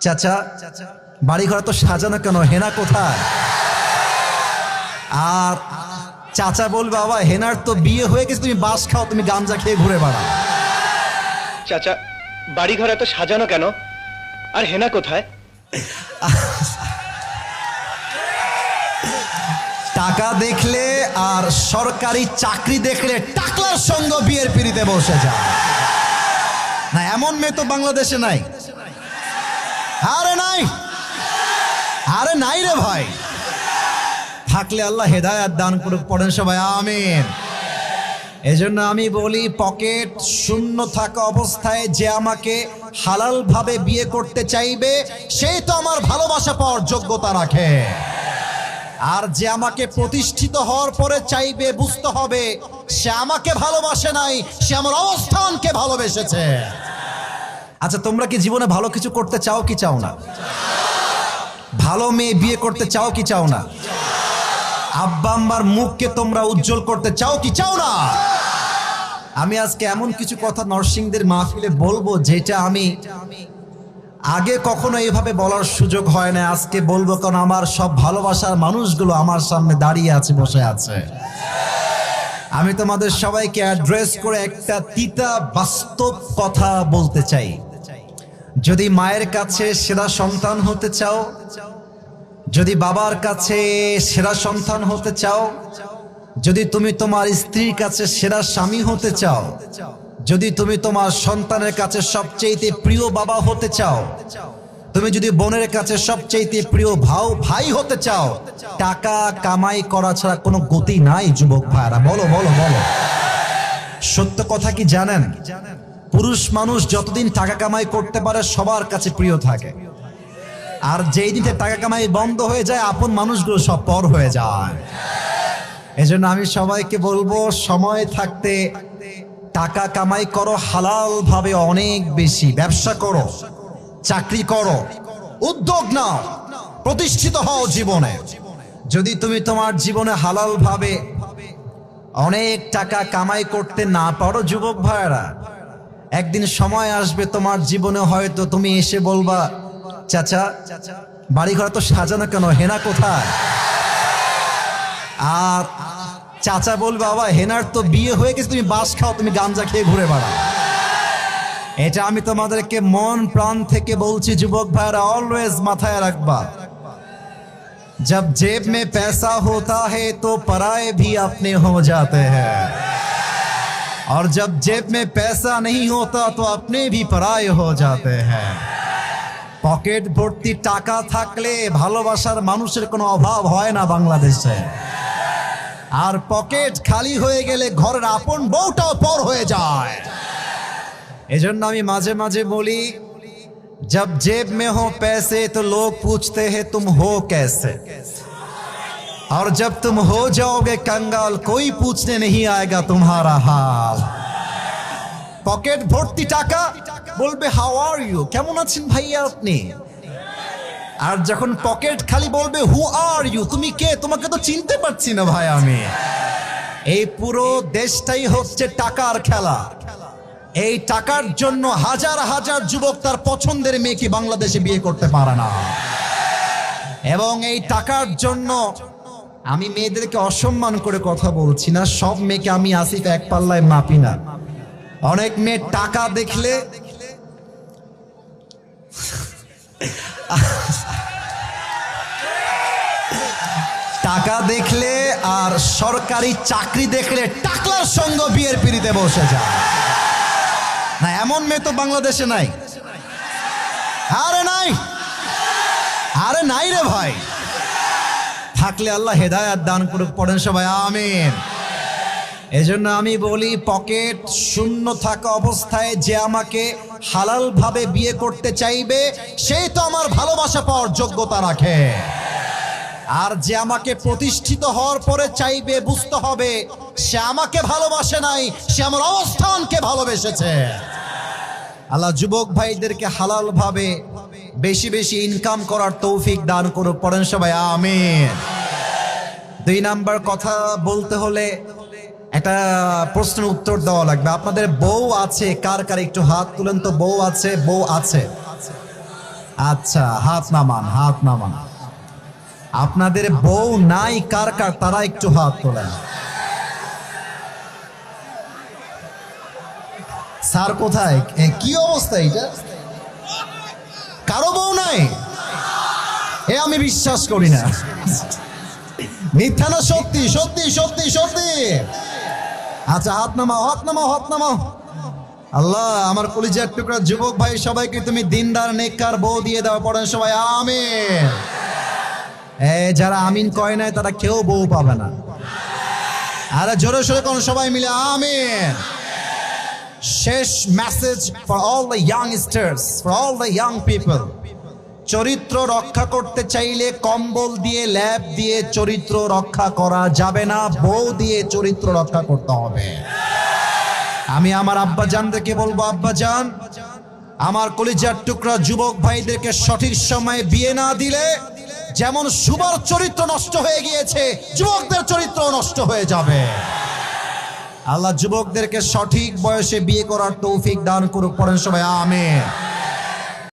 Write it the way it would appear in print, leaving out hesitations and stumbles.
চাচা বাড়ি ঘর তো সাজানো কেন, হেনা কোথায়? আর চাচা বলবে বাবা হেনার তো বিয়ে হয়ে গেছে, তুমি বাস খাও, তুমি গাঞ্জা খেয়ে ঘুরে বেড়াও। চাচা বাড়ি ঘর এত সাজানো কেন, আর হেনা কোথায়? টাকা দেখলে আর সরকারি চাকরি দেখলে টাকলার সঙ্গ বিয়ের পিড়িতে বসে যায় না, এমন মেয়ে তো বাংলাদেশে নাই। আরে নাই, আরে নাই রে ভাই। থাকলে আল্লাহ হেদায়েত দান করুক, পড়েন সবাই আমিন। এজন্য আমি বলি পকেট শূন্য থাকা অবস্থায় যে আমাকে হালাল ভাবে বিয়ে করতে চাইবে সেই তো আমার ভালোবাসা পাওয়ার যোগ্যতা রাখে। আর যে আমাকে প্রতিষ্ঠিত হওয়ার পরে চাইবে, বুঝতে হবে সে আমাকে ভালোবাসে নাই, সে আমার অবস্থানকে ভালোবেসেছে। আচ্ছা তোমরা কি জীবনে ভালো কিছু করতে চাও কি চাও না? ভালো মেয়ে বিয়ে করতে চাও কি চাও না? আব্বা আম্মার মুখকে তোমরা উজ্জ্বল করতে চাও কি চাও না? আমি আজকে এমন কিছু কথা নরসিংদের মাহফিলে বলবো যেটা আমি আগে কখনো এইভাবে বলার সুযোগ হয় না, আজকে বলবো, কারণ আমার সব ভালোবাসার মানুষগুলো আমার সামনে দাঁড়িয়ে আছে, বসে আছে। আমি তোমাদের সবাইকে অ্যাড্রেস করে একটা তিতা বাস্তব কথা বলতে চাই। যদি মায়ের কাছে সেরা সন্তান হতে চাও, যদি বাবার কাছে সেরা সন্তান হতে চাও, যদি তুমি তোমার স্ত্রীর কাছে সেরা স্বামী হতে চাও, যদি তুমি তোমার সন্তানের কাছে সবচেয়ে প্রিয় বাবা হতে চাও, তুমি যদি বোনের কাছে সবচেয়ে প্রিয় ভাই হতে চাও, টাকা কামাই করা ছাড়া কোনো গতি নাই যুবক ভাইরা। বলো বলো বলো, সত্য কথা কি জানেন? পুরুষ মানুষ যতদিন টাকা কামাই করতে পারে সবার কাছে প্রিয় থাকে, আর যেই দিন টাকা কামাই বন্ধ হয়ে যায় আপন মানুষগুলো সব পর হয়ে যায়। এজন্য আমি সবাইকে বলবো সময় থাকতে টাকা কামাই করো হালাল ভাবে, অনেক বেশি ব্যবসা করো, চাকরি করো, উদ্যোগ নাও, প্রতিষ্ঠিত হও জীবনে। যদি তুমি তোমার জীবনে হালাল ভাবে অনেক টাকা কামাই করতে না পারো যুবক ভাইয়েরা, একদিন সময় আসবে তোমার জীবনে হয়তো তুমি এসে বলবা চাচা বাড়ি ঘর তো সাজানো কেন, হেনা কোথায়? আর চাচা বলবে বাবা হেনার তো বিয়ে হয়ে গেছে, তুমি বাস খাও, তুমি গাঞ্জা খেয়ে ঘুরে বেড়াও। এটা আমি তোমাদেরকে মন প্রাণ থেকে বলছি যুবক ভাইরা, অলওয়েজ মাথায় রাখবা, जब जेब में पैसा होता है तो पराए भी अपने हो जाते हैं, और जब जेब में पैसा नहीं होता तो अपने भी पराए हो जाते हैं। পকেট ভর্তি টাকা থাকলে ভালোবাসার মানুষের কোনো অভাব হয় না বাংলাদেশে, আর পকেট খালি হয়ে গেলে ঘরের আপন বউটাও পর হয়ে যায়। এজন্য আমি মাঝে মাঝে বলি, जब जेब में हो पैसे तो लोग पूछते हैं तुम हो कैसे, और जब तुम हो जाओगे कंगाल कोई पूछने नहीं आएगा तुम्हारा हाल। পকেট ভর্তি টাকা, বলবে হাউ আর ইউ, কেমন আছেন ভাইয়া আপনি? আর যখন পকেট খালি বলবে হু আর ইউ, তুমি কে, তোমাকে তো চিনতে পারছি না ভাই আমি। এই পুরো দেশটাই হচ্ছে টাকার খেলা। এই টাকার জন্য হাজার হাজার যুবক তার পছন্দের মেয়েকে বাংলাদেশে বিয়ে করতে পারে না, এবং এই টাকার জন্য আমি মেয়েদেরকে অসম্মান করে কথা বলছি না, সব মেয়েকে আমি আসিফ এক পাল্লায় মাপি না। অনেক মেয়ে টাকা দেখলে টাকা দেখলে আর সরকারি চাকরি দেখলে টাকলার সঙ্গ বিয়ের পিড়িতে বসে যায় না, এমন মেয়ে তো বাংলাদেশে নাই। আরে নাই, আরে নাই রে ভাই। থাকলে আল্লাহ হেদায়েত দান করুক, পড়েন সবাই আমিন। এজন্য আমি বলি পকেট শূন্য থাকা অবস্থায় যে আমাকে হালাল ভাবে বিয়ে করতে চাইবে সেই তো আমার ভালোবাসা পাওয়ার যোগ্যতা রাখে। আর যে আমাকে প্রতিষ্ঠিত হওয়ার পরে চাইবে, বুঝতে হবে সে আমাকে ভালোবাসে নাই, সে আমার অবস্থানকে ভালোবেসেছে। আল্লাহ যুবক ভাইদেরকে হালাল ভাবে বেশি বেশি ইনকাম করার তৌফিক দান করুক, পড়েন সবাই আমিন। 2 নাম্বার কথা বলতে হলে একটা প্রশ্নের উত্তর দেওয়া লাগবে। আপনাদের বউ আছে? কার কার একটু হাত তুলেন তো, বউ আছে? বউ আছে? আচ্ছা, হাত নামান, হাত নামান। আপনাদের বউ নাই কার কার, তারা একটু হাত তোলেন। স্যার কোথায়? কি অবস্থা এটা? কারো বউ নাই? এ আমি বিশ্বাস করি না। মিথ্যা না সত্যি? সত্যি সত্যি সত্যি। আচ্ছা, হাত নামাও, হাত নামাও, হাত নামাও। আল্লাহ, আমার কলিজার টুকরা যুবক ভাই সবাইকে তুমি দিনদার নেককার বউ দিয়ে দাও। পড়েন সবাই আমিন। যারা আমিন কয় নাই তারা কেউ বউ পাবে না। আরে জোরে সোরে কোন সবাই মিলে আমিন। শেষ message for all the youngsters, for all the young people. চরিত্র রক্ষা করতে চাইলে কম্বল দিয়ে ল্যাপ দিয়ে চরিত্র রক্ষা করা যাবে না, বউ দিয়ে চরিত্র রক্ষা করতে হবে। আমি আমার আব্বাজানদেরকে বলবো, আব্বাজান, আমার কলিজার টুকরা যুবক ভাইদেরকে সঠিক সময়ে বিয়ে না দিলে যেমন সুবার চরিত্র নষ্ট হয়ে গিয়েছে, যুবকদের চরিত্র নষ্ট হয়ে যাবে। আল্লাহ যুবকদেরকে সঠিক বয়সে বিয়ে করার তৌফিক দান করুক। পড়েন সবাই আমিন।